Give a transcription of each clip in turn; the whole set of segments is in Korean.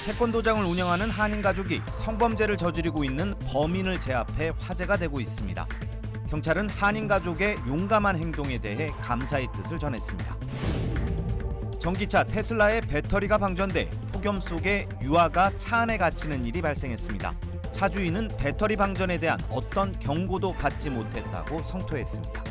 태권도장을 운영하는 한인 가족이 성범죄를 저지르고 있는 범인을 제압해 화제가 되고 있습니다. 경찰은 한인 가족의 용감한 행동에 대해 감사의 뜻을 전했습니다. 전기차 테슬라의 배터리가 방전돼 폭염 속에 유아가 차 안에 갇히는 일이 발생했습니다. 차 주인은 배터리 방전에 대한 어떤 경고도 받지 못했다고 성토했습니다.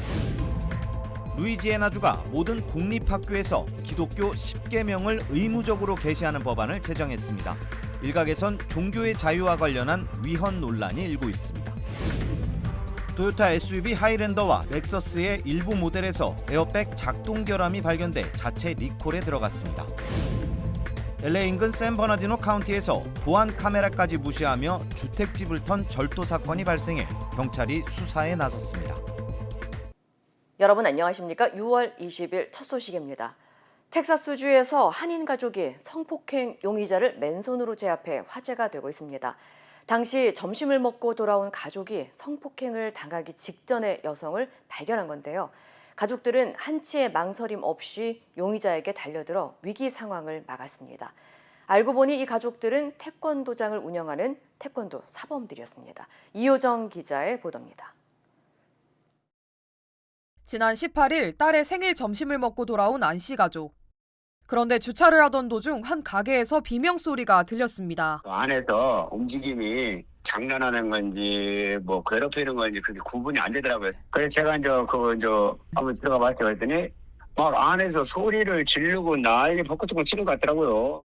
루이지애나주가 모든 공립학교에서 기독교 10계명을 의무적으로 계시하는 법안을 제정했습니다. 일각에선 종교의 자유와 관련한 위헌 논란이 일고 있습니다. 토요타 SUV 하이랜더와 렉서스의 일부 모델에서 에어백 작동 결함이 발견돼 자체 리콜에 들어갔습니다. LA 인근 샌버나디노 카운티에서 보안 카메라까지 무시하며 주택집을 턴 절도 사건이 발생해 경찰이 수사에 나섰습니다. 여러분 안녕하십니까? 6월 20일 첫 소식입니다. 텍사스주에서 한인 가족이 성폭행 용의자를 맨손으로 제압해 화제가 되고 있습니다. 당시 점심을 먹고 돌아온 가족이 성폭행을 당하기 직전에 여성을 발견한 건데요. 가족들은 한치의 망설임 없이 용의자에게 달려들어 위기 상황을 막았습니다. 알고 보니 이 가족들은 태권도장을 운영하는 태권도 사범들이었습니다. 이효정 기자의 보도입니다. 지난 18일 딸의 생일 점심을 먹고 돌아온 안 씨 가족. 그런데 주차를 하던 도중 한 가게에서 비명소리가 들렸습니다. 안에서 움직임이 장난하는 건지 뭐 괴롭히는 건지 그게 구분이 안 되더라고요. 그래서 제가 한번 들어가 봤죠. 했더니 막 안에서 소리를 지르고 난리 벚꽃을 치는 것 같더라고요.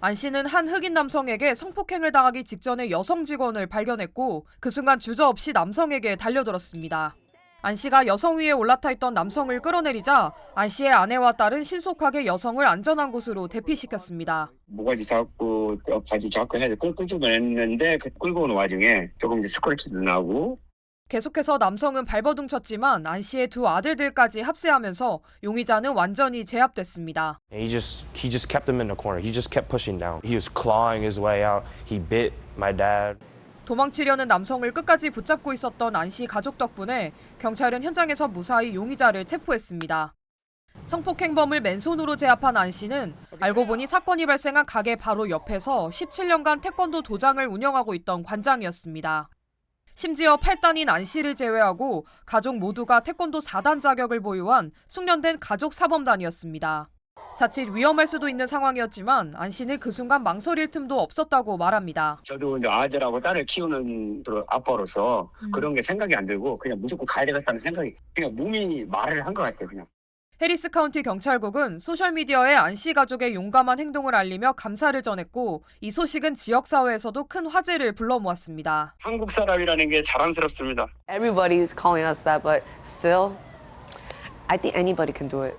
안 씨는 한 흑인 남성에게 성폭행을 당하기 직전에 여성 직원을 발견했고 그 순간 주저없이 남성에게 달려들었습니다. 안 씨가 여성 위에 올라타 있던 남성을 끌어내리자 안 씨의 아내와 딸은 신속하게 여성을 안전한 곳으로 대피시켰습니다. 모가지 잡고 바지 잡고 해서 끌고 했는데 그 끌고 오는 와중에 조금 이제 스크래치도 나고. 계속해서 남성은 발버둥 쳤지만 안 씨의 두 아들들까지 합세하면서 용의자는 완전히 제압됐습니다. He just kept them in the corner. He just kept pushing down. He was clawing his way out. He bit my dad. 도망치려는 남성을 끝까지 붙잡고 있었던 안 씨 가족 덕분에 경찰은 현장에서 무사히 용의자를 체포했습니다. 성폭행범을 맨손으로 제압한 안 씨는 알고 보니 사건이 발생한 가게 바로 옆에서 17년간 태권도 도장을 운영하고 있던 관장이었습니다. 심지어 8단인 안 씨를 제외하고 가족 모두가 태권도 4단 자격을 보유한 숙련된 가족 사범단이었습니다. 자칫 위험할 수도 있는 상황이었지만 안 씨는 그 순간 망설일 틈도 없었다고 말합니다. 저도 이제 아들하고 딸을 키우는 아빠로서 그런 게 생각이 안 들고 그냥 무조건 가야 되겠다는 생각이 그냥 몸이 말을 한 것 같아요. 그냥. 해리스 카운티 경찰국은 소셜미디어에 안 씨 가족의 용감한 행동을 알리며 감사를 전했고 이 소식은 지역사회에서도 큰 화제를 불러 모았습니다. 한국 사람이라는 게 자랑스럽습니다. Everybody's calling us that, but still, I think anybody can do it.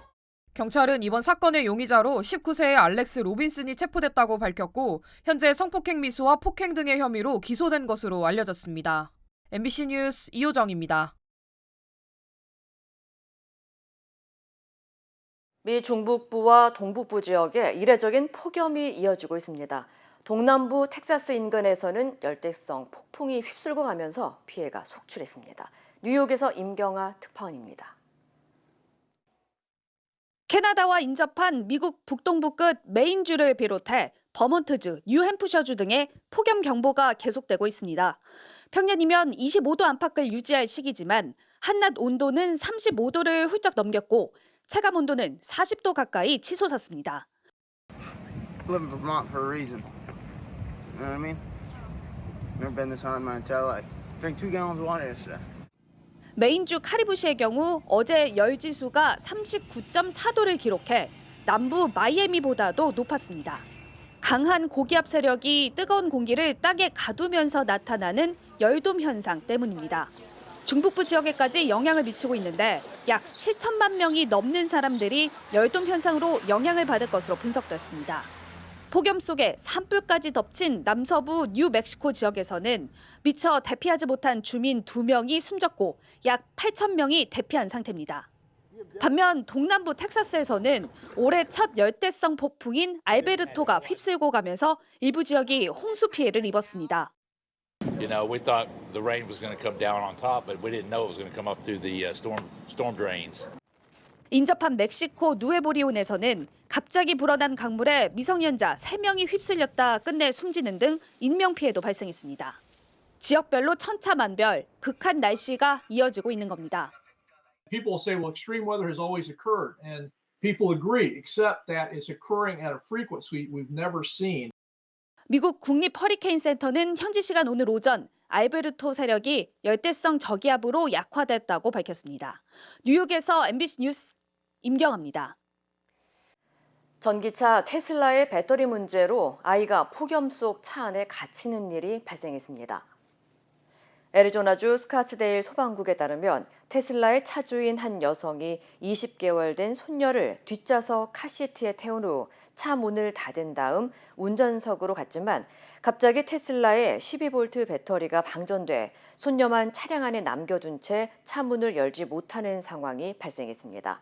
경찰은 이번 사건의 용의자로 19세의 알렉스 로빈슨이 체포됐다고 밝혔고 현재 성폭행 미수와 폭행 등의 혐의로 기소된 것으로 알려졌습니다. MBC 뉴스 이효정입니다. 미 중북부와 동북부 지역에 이례적인 폭염이 이어지고 있습니다. 동남부 텍사스 인근에서는 열대성 폭풍이 휩쓸고 가면서 피해가 속출했습니다. 뉴욕에서 임경아 특파원입니다. 캐나다와 인접한 미국 북동부 끝 메인주를 비롯해 버몬트주, 뉴햄프셔주 등의 폭염 경보가 계속되고 있습니다. 평년이면 25도 안팎을 유지할 시기지만 한낮 온도는 35도를 훌쩍 넘겼고 체감 온도는 40도 가까이 치솟았습니다. I live in Vermont for a reason. You know what I mean? Never been this hot in my entire life. Drink 2 gallons of water yesterday. 메인주 카리브시의 경우 어제 열지수가 39.4도를 기록해 남부 마이애미보다도 높았습니다. 강한 고기압 세력이 뜨거운 공기를 땅에 가두면서 나타나는 열돔 현상 때문입니다. 중북부 지역에까지 영향을 미치고 있는데 약 7천만 명이 넘는 사람들이 열돔 현상으로 영향을 받을 것으로 분석됐습니다. 폭염 속에 산불까지 덮친 남서부 뉴멕시코 지역에서는 미처 대피하지 못한 주민 2명이 숨졌고 약 8천 명이 대피한 상태입니다. 반면 동남부 텍사스에서는 올해 첫 열대성 폭풍인 알베르토가 휩쓸고 가면서 일부 지역이 홍수 피해를 입었습니다. You know, we thought the rain was going to come down on top, but we didn't know it was going to come up through the storm drains. 인접한 멕시코 누에보리온에서는 갑자기 불어난 강물에 미성년자 3명이 휩쓸렸다 끝내 숨지는 등 인명피해도 발생했습니다. 지역별로 천차만별, 극한 날씨가 이어지고 있는 겁니다. People will say, well, extreme weather has always occurred, and people agree, except that it's occurring at a frequency we've never seen. 미국 국립 허리케인 센터는 현지 시간 오늘 오전 알베르토 세력이 열대성 저기압으로 약화됐다고 밝혔습니다. 뉴욕에서 MBC 뉴스 임경아입니다. 전기차 테슬라의 배터리 문제로 아이가 폭염 속 차 안에 갇히는 일이 발생했습니다. 애리조나주 스카츠데일 소방국에 따르면 테슬라의 차주인 한 여성이 20개월 된 손녀를 뒷좌석 카시트에 태운 후 차 문을 닫은 다음 운전석으로 갔지만 갑자기 테슬라의 12V 배터리가 방전돼 손녀만 차량 안에 남겨둔 채 차 문을 열지 못하는 상황이 발생했습니다.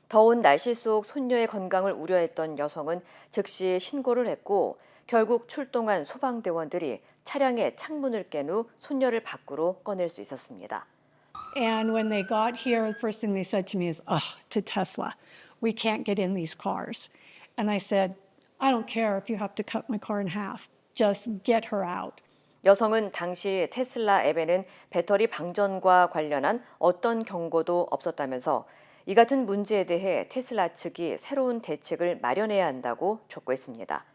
더운 날씨 속 손녀의 건강을 우려했던 여성은 즉시 신고를 했고 결국 출동한 소방대원들이 차량의 창문을 깬 후 손녀를 밖으로 꺼낼 수 있었습니다. And when they got here, the first thing they said to me is, to Tesla, we can't get in these cars. And I said, I don't care if you have to cut my car in half. Just get her out. 여성은 당시 테슬라 앱에는 배터리 방전과 관련한 어떤 경고도 없었다면서 이 같은 문제에 대해 테슬라 측이 새로운 대책을 마련해야 한다고 촉구했습니다.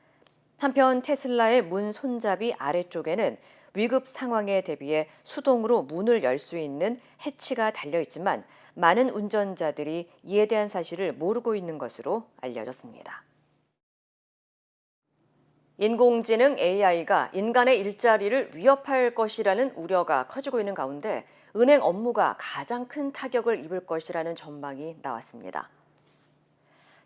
한편 테슬라의 문 손잡이 아래쪽에는 위급 상황에 대비해 수동으로 문을 열 수 있는 해치가 달려 있지만 많은 운전자들이 이에 대한 사실을 모르고 있는 것으로 알려졌습니다. 인공지능 AI가 인간의 일자리를 위협할 것이라는 우려가 커지고 있는 가운데 은행 업무가 가장 큰 타격을 입을 것이라는 전망이 나왔습니다.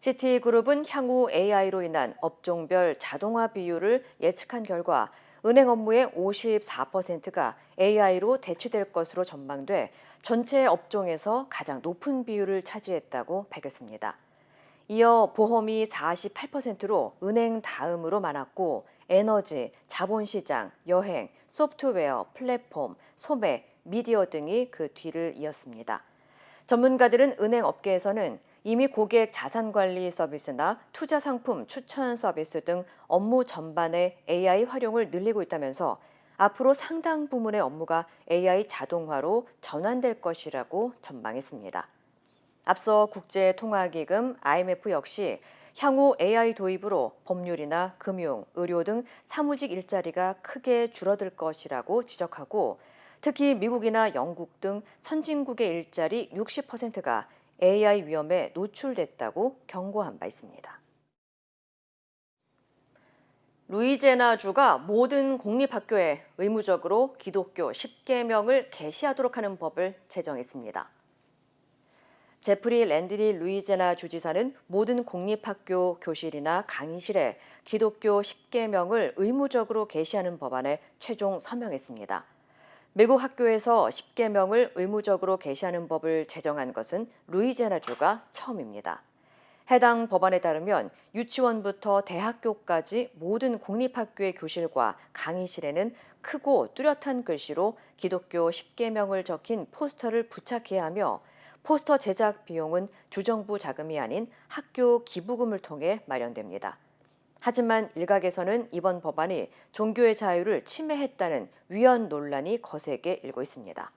시티그룹은 향후 AI로 인한 업종별 자동화 비율을 예측한 결과 은행 업무의 54%가 AI로 대체될 것으로 전망돼 전체 업종에서 가장 높은 비율을 차지했다고 밝혔습니다. 이어 보험이 48%로 은행 다음으로 많았고 에너지, 자본시장, 여행, 소프트웨어, 플랫폼, 소매, 미디어 등이 그 뒤를 이었습니다. 전문가들은 은행 업계에서는 이미 고객 자산관리 서비스나 투자 상품 추천 서비스 등 업무 전반에 AI 활용을 늘리고 있다면서 앞으로 상당 부문의 업무가 AI 자동화로 전환될 것이라고 전망했습니다. 앞서 국제통화기금 IMF 역시 향후 AI 도입으로 법률이나 금융, 의료 등 사무직 일자리가 크게 줄어들 것이라고 지적하고 특히 미국이나 영국 등 선진국의 일자리 60%가 AI 위험에 노출됐다고 경고한 바 있습니다. 루이지애나주가 모든 공립학교에 의무적으로 기독교 10계명을 계시하도록 하는 법을 제정했습니다. 제프리 랜드리 루이지애나 주지사는 모든 공립학교 교실이나 강의실에 기독교 10계명을 의무적으로 계시하는 법안에 최종 서명했습니다. 미국 학교에서 10계명을 의무적으로 계시하는 법을 제정한 것은 루이지애나주가 처음입니다. 해당 법안에 따르면 유치원부터 대학교까지 모든 공립학교의 교실과 강의실에는 크고 뚜렷한 글씨로 기독교 10계명을 적힌 포스터를 부착해야 하며 포스터 제작 비용은 주정부 자금이 아닌 학교 기부금을 통해 마련됩니다. 하지만 일각에서는 이번 법안이 종교의 자유를 침해했다는 위헌 논란이 거세게 일고 있습니다.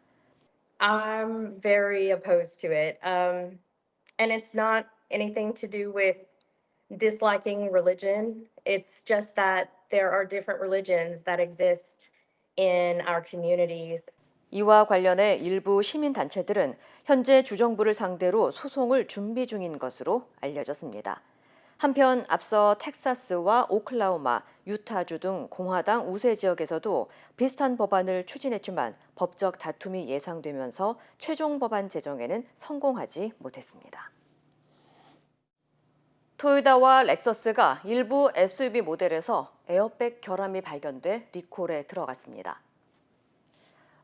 I'm very opposed to it. And it's not anything to do with disliking religion. It's just that there are different religions that exist in our communities. 이와 관련해 일부 시민단체들은 현재 주정부를 상대로 소송을 준비 중인 것으로 알려졌습니다. 한편 앞서 텍사스와 오클라호마, 유타주 등 공화당 우세 지역에서도 비슷한 법안을 추진했지만 법적 다툼이 예상되면서 최종 법안 제정에는 성공하지 못했습니다. 토요타와 렉서스가 일부 SUV 모델에서 에어백 결함이 발견돼 리콜에 들어갔습니다.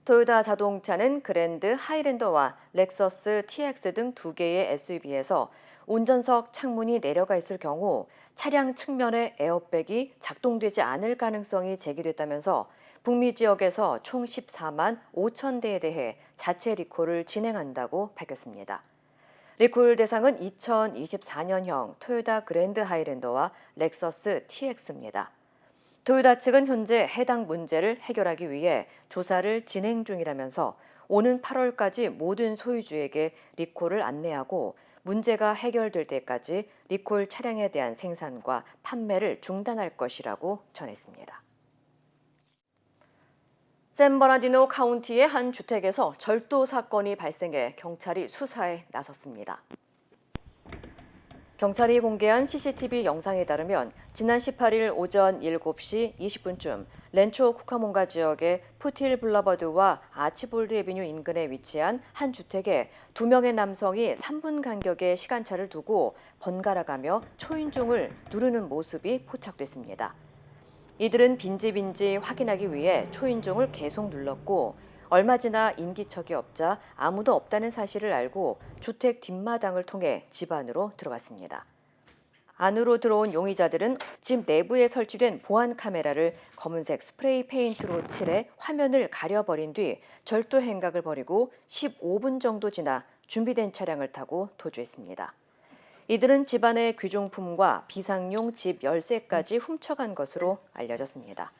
토요타 자동차는 그랜드 하이랜더와 렉서스 TX 등 두 개의 SUV에서 운전석 창문이 내려가 있을 경우 차량 측면의 에어백이 작동되지 않을 가능성이 제기됐다면서 북미 지역에서 총 14만 5천 대에 대해 자체 리콜을 진행한다고 밝혔습니다. 리콜 대상은 2024년형 토요타 그랜드 하이랜더와 렉서스 TX입니다. 토요타 측은 현재 해당 문제를 해결하기 위해 조사를 진행 중이라면서 오는 8월까지 모든 소유주에게 리콜을 안내하고 문제가 해결될 때까지 리콜 차량에 대한 생산과 판매를 중단할 것이라고 전했습니다. 샌버나디노 카운티의 한 주택에서 절도 사건이 발생해 경찰이 수사에 나섰습니다. 경찰이 공개한 CCTV 영상에 따르면 지난 18일 오전 7시 20분쯤 렌초 쿠카몬가 지역의 푸틸 블러버드와 아치볼드 에비뉴 인근에 위치한 한 주택에 2명의 남성이 3분 간격의 시간차를 두고 번갈아가며 초인종을 누르는 모습이 포착됐습니다. 이들은 빈집인지 확인하기 위해 초인종을 계속 눌렀고 얼마 지나 인기척이 없자 아무도 없다는 사실을 알고 주택 뒷마당을 통해 집 안으로 들어갔습니다. 안으로 들어온 용의자들은 집 내부에 설치된 보안 카메라를 검은색 스프레이 페인트로 칠해 화면을 가려버린 뒤 절도 행각을 벌이고 15분 정도 지나 준비된 차량을 타고 도주했습니다. 이들은 집안의 귀중품과 비상용 집 열쇠까지 훔쳐간 것으로 알려졌습니다.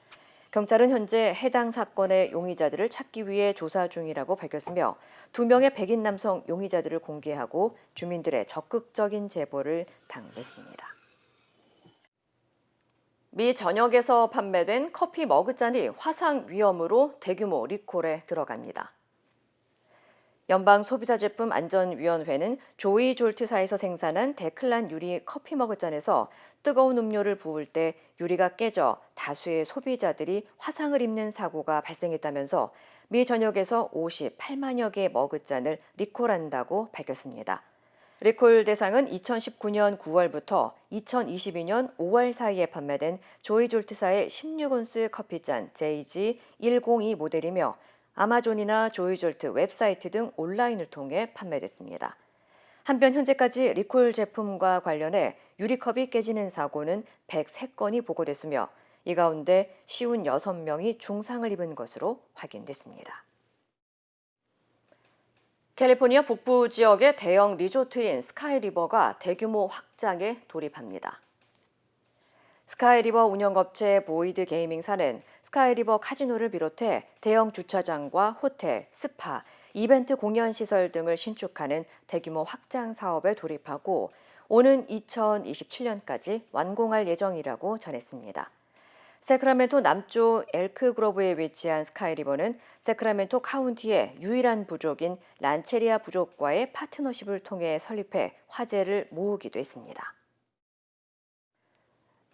경찰은 현재 해당 사건의 용의자들을 찾기 위해 조사 중이라고 밝혔으며 2명의 백인 남성 용의자들을 공개하고 주민들의 적극적인 제보를 당부했습니다. 미 전역에서 판매된 커피 머그잔이 화상 위험으로 대규모 리콜에 들어갑니다. 연방소비자제품안전위원회는 조이 졸트사에서 생산한 데클란 유리 커피 머그잔에서 뜨거운 음료를 부을 때 유리가 깨져 다수의 소비자들이 화상을 입는 사고가 발생했다면서 미 전역에서 58만여 개의 머그잔을 리콜한다고 밝혔습니다. 리콜 대상은 2019년 9월부터 2022년 5월 사이에 판매된 조이 졸트사의 16온스 커피잔 JG102 모델이며 아마존이나 조이졸트 웹사이트 등 온라인을 통해 판매됐습니다. 한편 현재까지 리콜 제품과 관련해 유리컵이 깨지는 사고는 103건이 보고됐으며 이 가운데 56명이 중상을 입은 것으로 확인됐습니다. 캘리포니아 북부 지역의 대형 리조트인 스카이리버가 대규모 확장에 돌입합니다. 스카이리버 운영업체 보이드 게이밍사는 스카이리버 카지노를 비롯해 대형 주차장과 호텔, 스파, 이벤트 공연 시설 등을 신축하는 대규모 확장 사업에 돌입하고 오는 2027년까지 완공할 예정이라고 전했습니다. 세크라멘토 남쪽 엘크그로브에 위치한 스카이리버는 세크라멘토 카운티의 유일한 부족인 란체리아 부족과의 파트너십을 통해 설립해 화제를 모으기도 했습니다.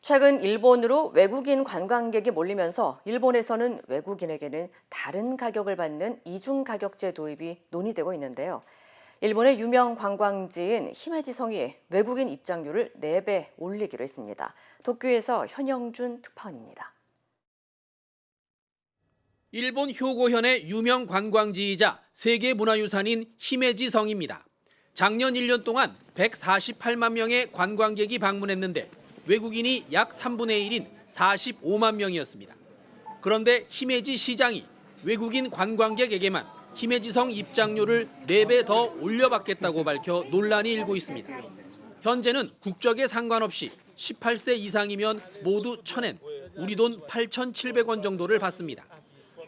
최근 일본으로 외국인 관광객이 몰리면서 일본에서는 외국인에게는 다른 가격을 받는 이중 가격제 도입이 논의되고 있는데요. 일본의 유명 관광지인 히메지성이 외국인 입장료를 4배 올리기로 했습니다. 도쿄에서 현영준 특파원입니다. 일본 효고현의 유명 관광지이자 세계문화유산인 히메지성입니다. 작년 1년 동안 148만 명의 관광객이 방문했는데 외국인이 약 3분의 1인 45만 명이었습니다. 그런데 히메지 시장이 외국인 관광객에게만 히메지성 입장료를 4배 더 올려받겠다고 밝혀 논란이 일고 있습니다. 현재는 국적에 상관없이 18세 이상이면 모두 1,000엔, 우리 돈 8,700원 정도를 받습니다.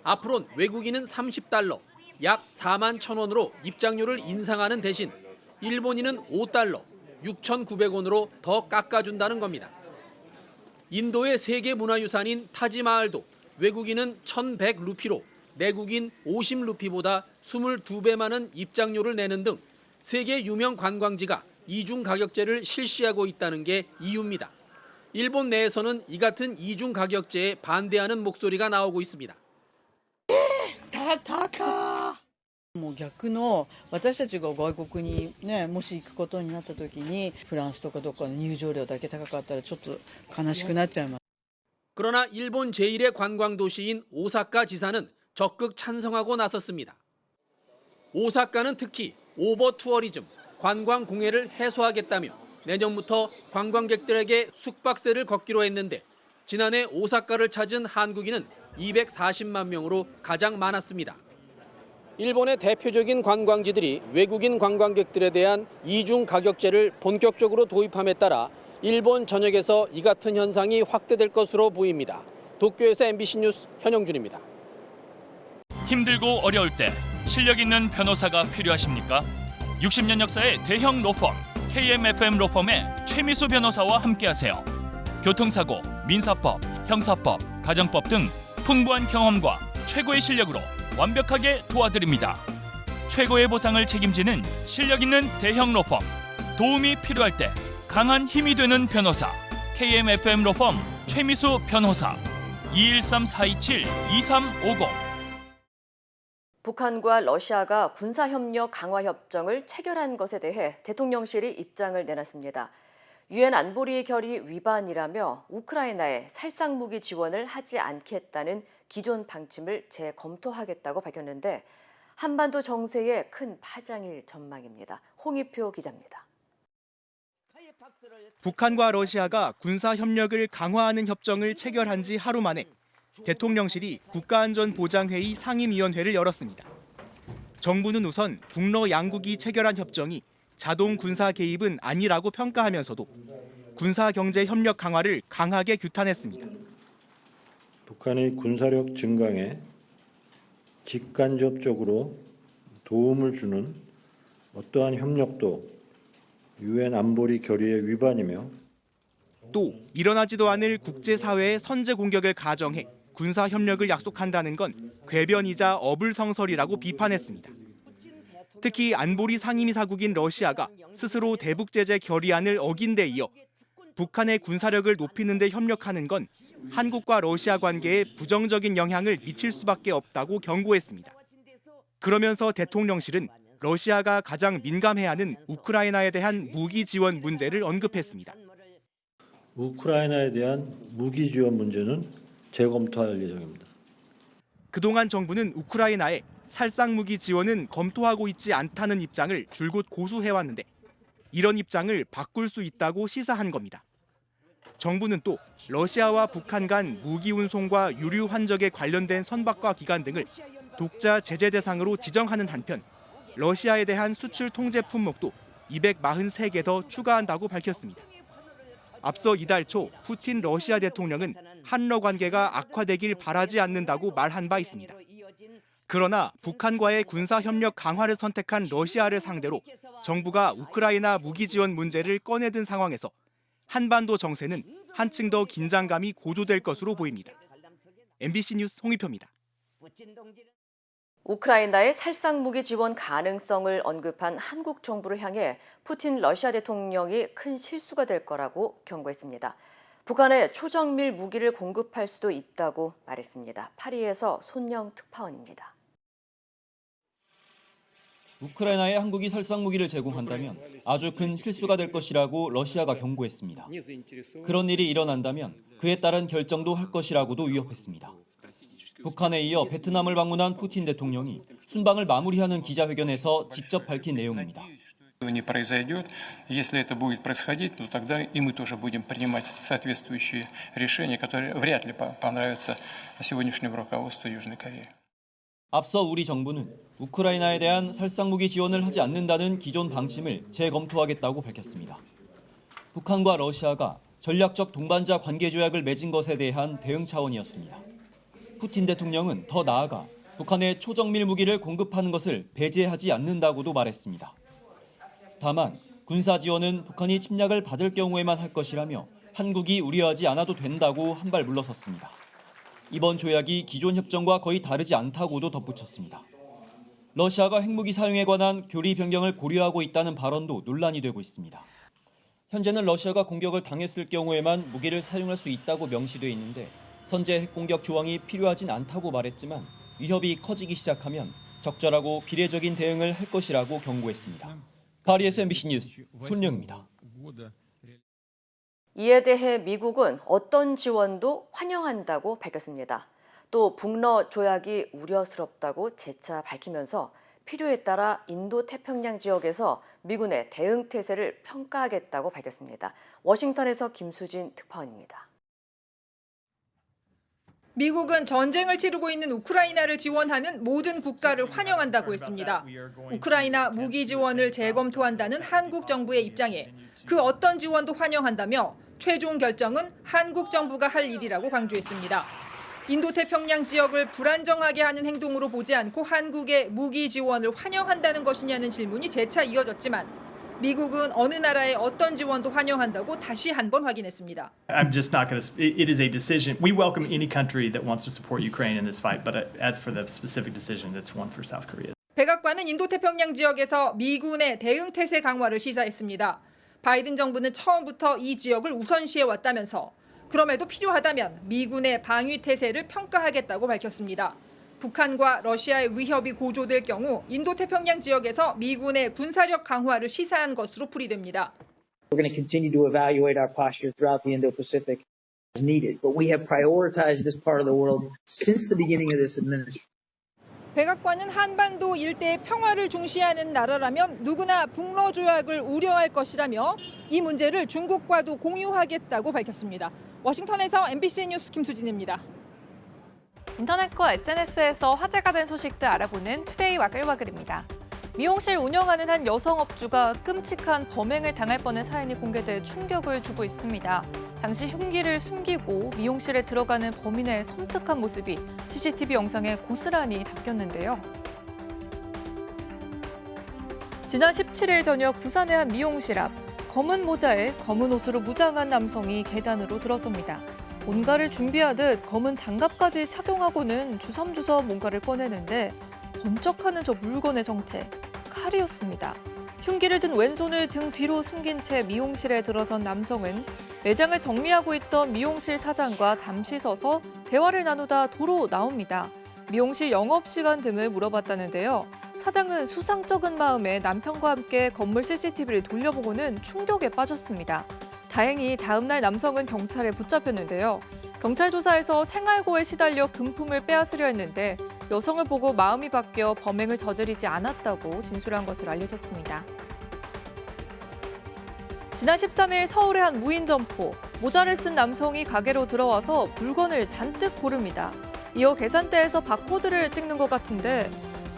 앞으로는 외국인은 30달러, 약 4만 1,000원으로 입장료를 인상하는 대신 일본인은 5달러, 6,900원으로 더 깎아준다는 겁니다. 인도의 세계문화유산인 타지마할도 외국인은 1,100루피로 내국인 50루피보다 22배 많은 입장료를 내는 등 세계 유명 관광지가 이중 가격제를 실시하고 있다는 게 이유입니다. 일본 내에서는 이 같은 이중 가격제에 반대하는 목소리가 나오고 있습니다. もう逆の私たちが外国にねもし行くことになった時にフランスとかどっかの入場料だけ高かったらちょっと悲しくなっちゃいます。 그러나 일본 제1의 관광 도시인 오사카 지사는 적극 찬성하고 나섰습니다. 오사카는 특히 오버 투어리즘, 관광 공해를 해소하겠다며 내년부터 관광객들에게 숙박세를 걷기로 했는데 지난해 오사카를 찾은 한국인은 240만 명으로 가장 많았습니다. 일본의 대표적인 관광지들이 외국인 관광객들에 대한 이중 가격제를 본격적으로 도입함에 따라 일본 전역에서 이 같은 현상이 확대될 것으로 보입니다. 도쿄에서 MBC 뉴스 현영준입니다. 힘들고 어려울 때 실력 있는 변호사가 필요하십니까? 60년 역사의 대형 로펌 KMFM 로펌의 최미수 변호사와 함께하세요. 교통사고, 민사법, 형사법, 가정법 등 풍부한 경험과 최고의 실력으로 완벽하게 도와드립니다. 최고의 보상을 책임지는 실력 있는 대형 로펌. 도움이 필요할 때 강한 힘이 되는 변호사. KMFM 로펌 최미수 변호사. 213-427-2350. 북한과 러시아가 군사협력 강화 협정을 체결한 것에 대해 대통령실이 입장을 내놨습니다. 유엔 안보리 결의 위반이라며 우크라이나에 살상무기 지원을 하지 않겠다는 기존 방침을 재검토하겠다고 밝혔는데 한반도 정세에 큰 파장일 전망입니다. 홍익표 기자입니다. 북한과 러시아가 군사협력을 강화하는 협정을 체결한 지 하루 만에 대통령실이 국가안전보장회의 상임위원회를 열었습니다. 정부는 우선 북러 양국이 체결한 협정이 자동 군사 개입은 아니라고 평가하면서도 군사경제 협력 강화를 강하게 규탄했습니다. 북한의 군사력 증강에 직간접적으로 도움을 주는 어떠한 협력도 유엔 안보리 결의의 위반이며 또 일어나지도 않을 국제사회의 선제 공격을 가정해 군사협력을 약속한다는 건 궤변이자 어불성설이라고 비판했습니다. 특히 안보리 상임이사국인 러시아가 스스로 대북제재 결의안을 어긴 데 이어 북한의 군사력을 높이는 데 협력하는 건 한국과 러시아 관계에 부정적인 영향을 미칠 수밖에 없다고 경고했습니다. 그러면서 대통령실은 러시아가 가장 민감해하는 우크라이나에 대한 무기 지원 문제를 언급했습니다. 우크라이나에 대한 무기 지원 문제는 재검토할 예정입니다. 그동안 정부는 우크라이나에 살상무기 지원은 검토하고 있지 않다는 입장을 줄곧 고수해왔는데 이런 입장을 바꿀 수 있다고 시사한 겁니다. 정부는 또 러시아와 북한 간 무기 운송과 유류 환적에 관련된 선박과 기간 등을 독자 제재 대상으로 지정하는 한편 러시아에 대한 수출 통제 품목도 243개 더 추가한다고 밝혔습니다. 앞서 이달 초 푸틴 러시아 대통령은 한러 관계가 악화되길 바라지 않는다고 말한 바 있습니다. 그러나 북한과의 군사협력 강화를 선택한 러시아를 상대로 정부가 우크라이나 무기 지원 문제를 꺼내든 상황에서 한반도 정세는 한층 더 긴장감이 고조될 것으로 보입니다. MBC 뉴스 홍익표입니다. 우크라이나의 살상무기 지원 가능성을 언급한 한국 정부를 향해 푸틴 러시아 대통령이 큰 실수가 될 거라고 경고했습니다. 북한에 초정밀 무기를 공급할 수도 있다고 말했습니다. 파리에서 손영 특파원입니다. 우크라이나에 한국이 살상무기를 제공한다면 아주 큰 실수가 될 것이라고 러시아가 경고했습니다. 그런 일이 일어난다면 그에 따른 결정도 할 것이라고도 위협했습니다. 북한에 이어 베트남을 방문한 푸틴 대통령이 순방을 마무리하는 기자회견에서 직접 밝힌 내용입니다. не произойдет. Если это будет происходить, то тогда и мы тоже будем принимать соответствующие решения, которые вряд ли понравятся сегодняшнему руководству Южной Кореи. 앞서 우리 정부는 우크라이나에 대한 살상무기 지원을 하지 않는다는 기존 방침을 재검토하겠다고 밝혔습니다. 북한과 러시아가 전략적 동반자 관계 조약을 맺은 것에 대한 대응 차원이었습니다. 푸틴 대통령은 더 나아가 북한에 초정밀 무기를 공급하는 것을 배제하지 않는다고도 말했습니다. 다만 군사 지원은 북한이 침략을 받을 경우에만 할 것이라며 한국이 우려하지 않아도 된다고 한 발 물러섰습니다. 이번 조약이 기존 협정과 거의 다르지 않다고도 덧붙였습니다. 러시아가 핵무기 사용에 관한 교리 변경을 고려하고 있다는 발언도 논란이 되고 있습니다. 현재는 러시아가 공격을 당했을 경우에만 무기를 사용할 수 있다고 명시돼 있는데 선제 핵공격 조항이 필요하진 않다고 말했지만 위협이 커지기 시작하면 적절하고 비례적인 대응을 할 것이라고 경고했습니다. 파리에서 MBC 뉴스 손영입니다. 이에 대해 미국은 어떤 지원도 환영한다고 밝혔습니다. 또 북러 조약이 우려스럽다고 재차 밝히면서 필요에 따라 인도태평양 지역에서 미군의 대응 태세를 평가하겠다고 밝혔습니다. 워싱턴에서 김수진 특파원입니다. 미국은 전쟁을 치르고 있는 우크라이나를 지원하는 모든 국가를 환영한다고 했습니다. 우크라이나 무기 지원을 재검토한다는 한국 정부의 입장에 그 어떤 지원도 환영한다며 최종 결정은 한국 정부가 할 일이라고 강조했습니다. 인도태평양 지역을 불안정하게 하는 행동으로 보지 않고 한국의 무기 지원을 환영한다는 것이냐는 질문이 재차 이어졌지만 미국은 어느 나라의 어떤 지원도 환영한다고 다시 한번 확인했습니다. I'm just not going to. It is a decision. We welcome any country that wants to support Ukraine in this fight, but as for the specific decision, that's one for South Korea. 백악관은 인도태평양 지역에서 미군의 대응 태세 강화를 시사했습니다. 바이든 정부는 처음부터 이 지역을 우선시해 왔다면서 그럼에도 필요하다면 미군의 방위 태세를 평가하겠다고 밝혔습니다. 북한과 러시아의 위협이 고조될 경우 인도태평양 지역에서 미군의 군사력 강화를 시사한 것으로 풀이됩니다. We're going to continue to evaluate our posture throughout the Indo-Pacific as needed, but we have prioritized this part of the world since the beginning of this administration. 백악관은 한반도 일대의 평화를 중시하는 나라라면 누구나 북러 조약을 우려할 것이라며 이 문제를 중국과도 공유하겠다고 밝혔습니다. 워싱턴에서 MBC 뉴스 김수진입니다. 인터넷과 SNS에서 화제가 된 소식들 알아보는 투데이 와글와글입니다. 미용실 운영하는 한 여성업주가 끔찍한 범행을 당할 뻔한 사연이 공개돼 충격을 주고 있습니다. 당시 흉기를 숨기고 미용실에 들어가는 범인의 섬뜩한 모습이 CCTV 영상에 고스란히 담겼는데요. 지난 17일 저녁 부산의 한 미용실 앞 검은 모자에 검은 옷으로 무장한 남성이 계단으로 들어섭니다. 뭔가를 준비하듯 검은 장갑까지 착용하고는 주섬주섬 뭔가를 꺼내는데 번쩍하는 저 물건의 정체, 칼이었습니다. 흉기를 든 왼손을 등 뒤로 숨긴 채 미용실에 들어선 남성은 매장을 정리하고 있던 미용실 사장과 잠시 서서 대화를 나누다 도로 나옵니다. 미용실 영업시간 등을 물어봤다는데요. 사장은 수상쩍은 마음에 남편과 함께 건물 CCTV를 돌려보고는 충격에 빠졌습니다. 다행히 다음 날 남성은 경찰에 붙잡혔는데요. 경찰 조사에서 생활고에 시달려 금품을 빼앗으려 했는데 여성을 보고 마음이 바뀌어 범행을 저지르지 않았다고 진술한 것으로 알려졌습니다. 지난 13일 서울의 한 무인 점포, 모자를 쓴 남성이 가게로 들어와서 물건을 잔뜩 고릅니다. 이어 계산대에서 바코드를 찍는 것 같은데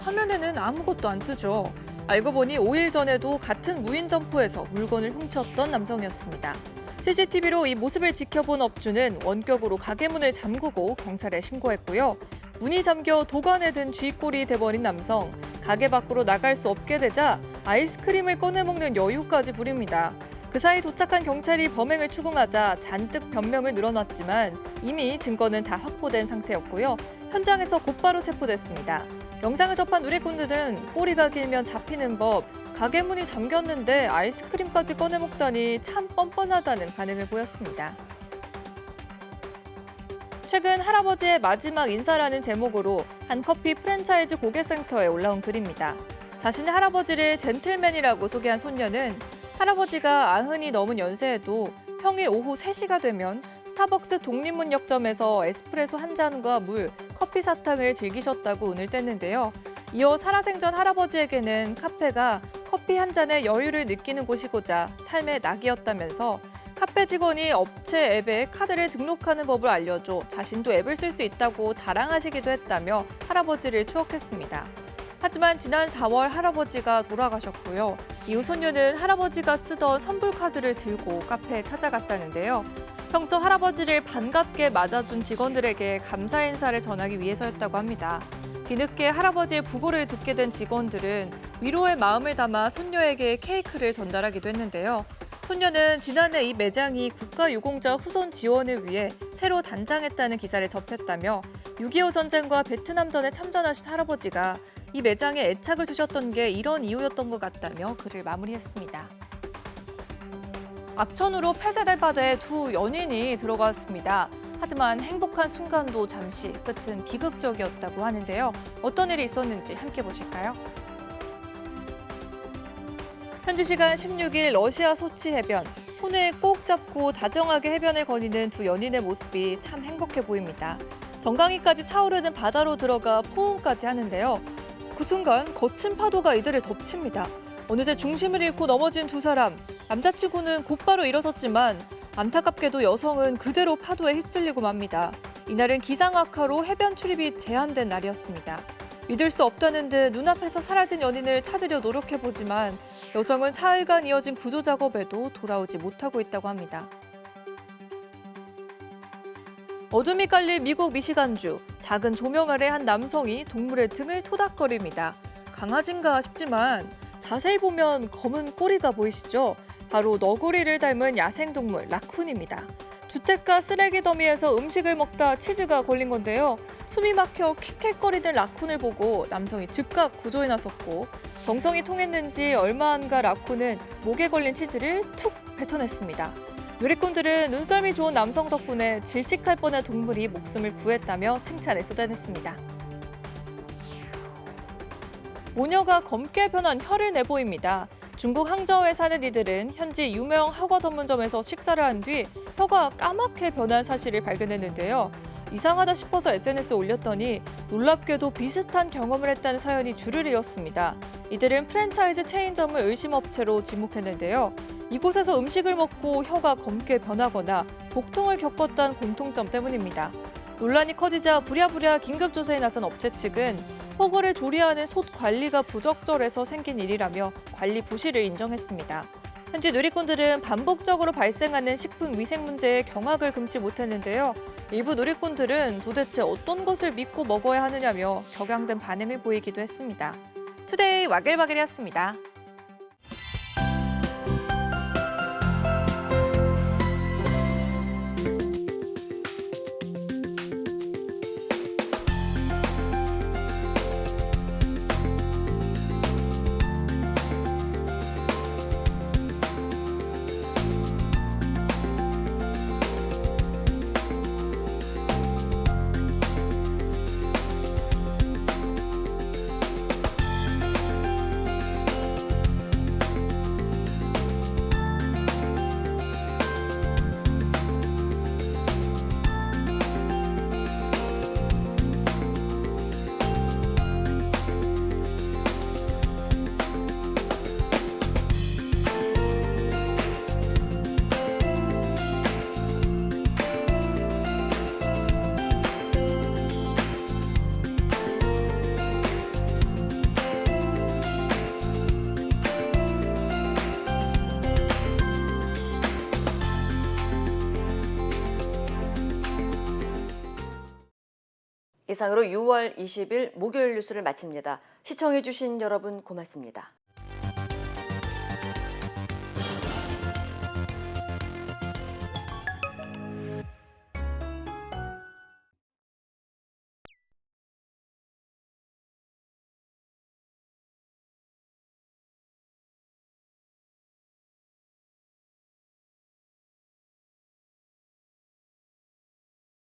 화면에는 아무것도 안 뜨죠. 알고 보니 5일 전에도 같은 무인 점포에서 물건을 훔쳤던 남성이었습니다. CCTV로 이 모습을 지켜본 업주는 원격으로 가게 문을 잠그고 경찰에 신고했고요. 문이 잠겨 도관에 든 쥐꼬리 돼버린 남성, 가게 밖으로 나갈 수 없게 되자 아이스크림을 꺼내 먹는 여유까지 부립니다. 그 사이 도착한 경찰이 범행을 추궁하자 잔뜩 변명을 늘어놨지만 이미 증거는 다 확보된 상태였고요. 현장에서 곧바로 체포됐습니다. 영상을 접한 누리꾼들은 꼬리가 길면 잡히는 법, 가게 문이 잠겼는데 아이스크림까지 꺼내 먹다니 참 뻔뻔하다는 반응을 보였습니다. 최근 할아버지의 마지막 인사라는 제목으로 한 커피 프랜차이즈 고객센터에 올라온 글입니다. 자신의 할아버지를 젠틀맨이라고 소개한 손녀는 할아버지가 90이 넘은 연세에도 평일 오후 3시가 되면 스타벅스 독립문역점에서 에스프레소 한 잔과 물, 커피 사탕을 즐기셨다고 운을 뗐는데요. 이어 살아생전 할아버지에게는 카페가 커피 한 잔의 여유를 느끼는 곳이고자 삶의 낙이었다면서 카페 직원이 업체 앱에 카드를 등록하는 법을 알려줘 자신도 앱을 쓸 수 있다고 자랑하시기도 했다며 할아버지를 추억했습니다. 하지만 지난 4월 할아버지가 돌아가셨고요. 이후 손녀는 할아버지가 쓰던 선불카드를 들고 카페에 찾아갔다는데요. 평소 할아버지를 반갑게 맞아준 직원들에게 감사 인사를 전하기 위해서였다고 합니다. 뒤늦게 할아버지의 부고를 듣게 된 직원들은 위로의 마음을 담아 손녀에게 케이크를 전달하기도 했는데요. 손녀는 지난해 이 매장이 국가유공자 후손 지원을 위해 새로 단장했다는 기사를 접했다며 6.25 전쟁과 베트남전에 참전하신 할아버지가 이 매장에 애착을 주셨던 게 이런 이유였던 것 같다며 글을 마무리했습니다. 악천후로 폐쇄될 바다에 두 연인이 들어갔습니다. 하지만 행복한 순간도 잠시 끝은 비극적이었다고 하는데요. 어떤 일이 있었는지 함께 보실까요? 현지 시간 16일 러시아 소치 해변. 손을 꼭 잡고 다정하게 해변을 거니는 두 연인의 모습이 참 행복해 보입니다. 정강이까지 차오르는 바다로 들어가 포옹까지 하는데요. 그 순간 거친 파도가 이들을 덮칩니다. 어느새 중심을 잃고 넘어진 두 사람. 남자치고는 곧바로 일어섰지만 안타깝게도 여성은 그대로 파도에 휩쓸리고 맙니다. 이날은 기상 악화로 해변 출입이 제한된 날이었습니다. 믿을 수 없다는 듯 눈앞에서 사라진 연인을 찾으려 노력해보지만 여성은 사흘간 이어진 구조 작업에도 돌아오지 못하고 있다고 합니다. 어둠이 깔린 미국 미시간주, 작은 조명 아래 한 남성이 동물의 등을 토닥거립니다. 강아지인가 싶지만 자세히 보면 검은 꼬리가 보이시죠? 바로 너구리를 닮은 야생동물 라쿤입니다. 주택가 쓰레기 더미에서 음식을 먹다 치즈가 걸린 건데요. 숨이 막혀 킥킥거리는 라쿤을 보고 남성이 즉각 구조에 나섰고 정성이 통했는지 얼마 안가 라쿤은 목에 걸린 치즈를 툭 뱉어냈습니다. 누리꾼들은 눈썰미 좋은 남성 덕분에 질식할 뻔한 동물이 목숨을 구했다며 칭찬을 쏟아냈습니다. 모녀가 검게 변한 혀를 내보입니다. 중국 항저우에 사는 이들은 현지 유명 혁어 전문점에서 식사를 한 뒤 혀가 까맣게 변한 사실을 발견했는데요. 이상하다 싶어서 SNS에 올렸더니 놀랍게도 비슷한 경험을 했다는 사연이 줄을 이었습니다. 이들은 프랜차이즈 체인점을 의심업체로 지목했는데요. 이곳에서 음식을 먹고 혀가 검게 변하거나 복통을 겪었다는 공통점 때문입니다. 논란이 커지자 부랴부랴 긴급조사에 나선 업체 측은 허거를 조리하는 솥 관리가 부적절해서 생긴 일이라며 관리 부실을 인정했습니다. 현지 누리꾼들은 반복적으로 발생하는 식품 위생 문제에 경악을 금치 못했는데요. 일부 누리꾼들은 도대체 어떤 것을 믿고 먹어야 하느냐며 격양된 반응을 보이기도 했습니다. 투데이 와글와글이었습니다. 이상으로 6월 20일 목요일 뉴스를 마칩니다. 시청해주신 여러분 고맙습니다.